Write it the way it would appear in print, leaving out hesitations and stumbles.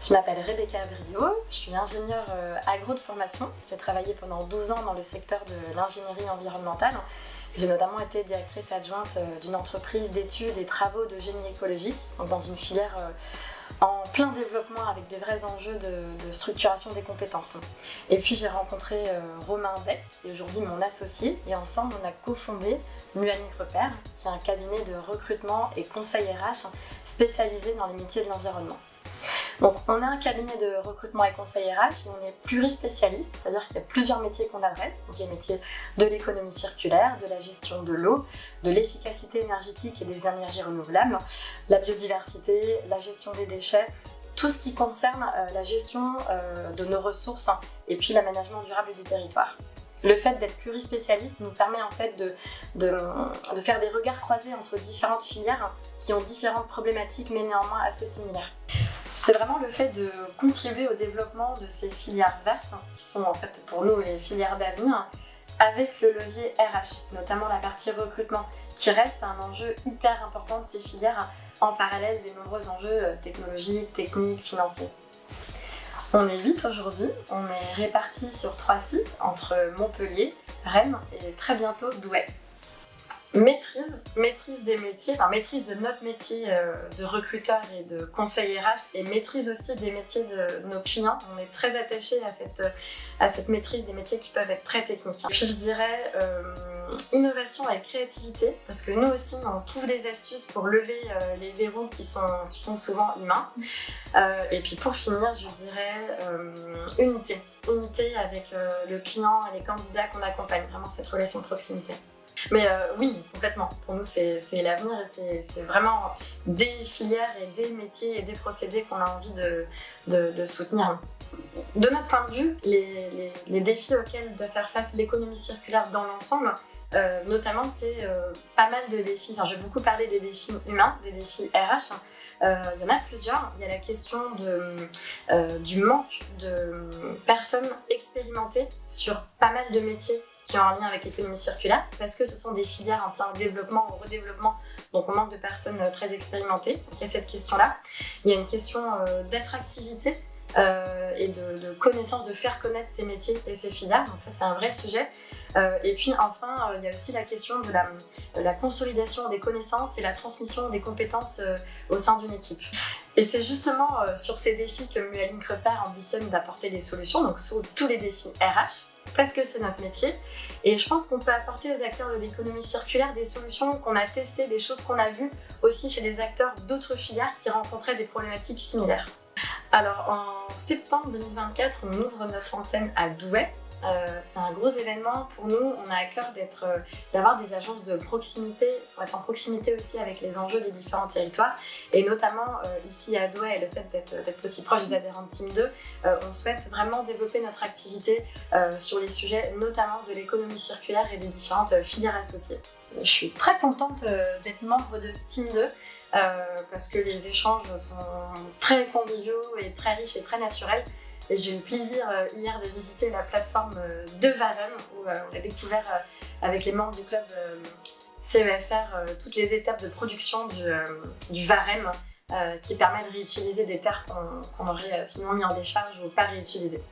Je m'appelle Rebecca Brio, je suis ingénieure agro de formation. J'ai travaillé pendant 12 ans dans le secteur de l'ingénierie environnementale. J'ai notamment été directrice adjointe d'une entreprise d'études et travaux de génie écologique, donc dans une filière en plein développement avec des vrais enjeux de structuration des compétences. Et puis j'ai rencontré Romain Beck, qui est aujourd'hui mon associé, et ensemble on a cofondé Mualink Repère, qui est un cabinet de recrutement et conseil RH spécialisé dans les métiers de l'environnement. Donc, on a un cabinet de recrutement et conseil RH et on est plurispécialiste, c'est-à-dire qu'il y a plusieurs métiers qu'on adresse. Donc, il y a les métiers de l'économie circulaire, de la gestion de l'eau, de l'efficacité énergétique et des énergies renouvelables, la biodiversité, la gestion des déchets, tout ce qui concerne la gestion de nos ressources et puis l'aménagement durable du territoire. Le fait d'être plurispécialiste nous permet en fait de faire des regards croisés entre différentes filières qui ont différentes problématiques mais néanmoins assez similaires. C'est vraiment le fait de contribuer au développement de ces filières vertes, qui sont en fait pour nous les filières d'avenir, avec le levier RH, notamment la partie recrutement, qui reste un enjeu hyper important de ces filières en parallèle des nombreux enjeux technologiques, techniques, financiers. On est 8 aujourd'hui, on est répartis sur 3 sites entre Montpellier, Rennes et très bientôt Douai. Maîtrise des métiers, enfin maîtrise de notre métier de recruteur et de conseil RH et maîtrise aussi des métiers de nos clients. On est très attachés à cette maîtrise des métiers qui peuvent être très techniques. Puis je dirais innovation et créativité, parce que nous aussi on trouve des astuces pour lever les verrous qui sont souvent humains. Et puis pour finir, je dirais unité. Unité avec le client et les candidats qu'on accompagne, vraiment cette relation de proximité. Mais oui, complètement. Pour nous, c'est l'avenir et c'est vraiment des filières et des métiers et des procédés qu'on a envie de soutenir. De notre point de vue, les défis auxquels doit faire face l'économie circulaire dans l'ensemble, notamment, c'est pas mal de défis. Enfin, je vais beaucoup parler des défis humains, des défis RH. Il y en a plusieurs. Il y a la question du manque de personnes expérimentées sur pas mal de métiers qui ont un lien avec l'économie circulaire, parce que ce sont des filières en plein développement ou redéveloppement, donc on manque de personnes très expérimentées. Donc il y a cette question-là. Il y a une question d'attractivité et de connaissance, de faire connaître ces métiers et ces filières, donc ça c'est un vrai sujet. Et puis enfin, il y a aussi la question de la consolidation des connaissances et la transmission des compétences au sein d'une équipe. Et c'est justement sur ces défis que Mualink Repère ambitionne d'apporter des solutions, donc sur tous les défis RH, parce que c'est notre métier. Et je pense qu'on peut apporter aux acteurs de l'économie circulaire des solutions qu'on a testées, des choses qu'on a vues aussi chez des acteurs d'autres filières qui rencontraient des problématiques similaires. Alors en septembre 2024, on ouvre notre antenne à Douai. C'est un gros événement pour nous. On a à cœur d'avoir des agences de proximité, pour être en proximité aussi avec les enjeux des différents territoires. Et notamment ici à Douai, et le fait d'être aussi proche des adhérents de Team 2, on souhaite vraiment développer notre activité sur les sujets notamment de l'économie circulaire et des différentes filières associées. Je suis très contente d'être membre de Team 2 parce que les échanges sont très conviviaux et très riches et très naturels. Et j'ai eu le plaisir hier de visiter la plateforme de Varem où on a découvert avec les membres du club CEFR toutes les étapes de production du Varem qui permet de réutiliser des terres qu'on aurait sinon mis en décharge ou pas réutilisées.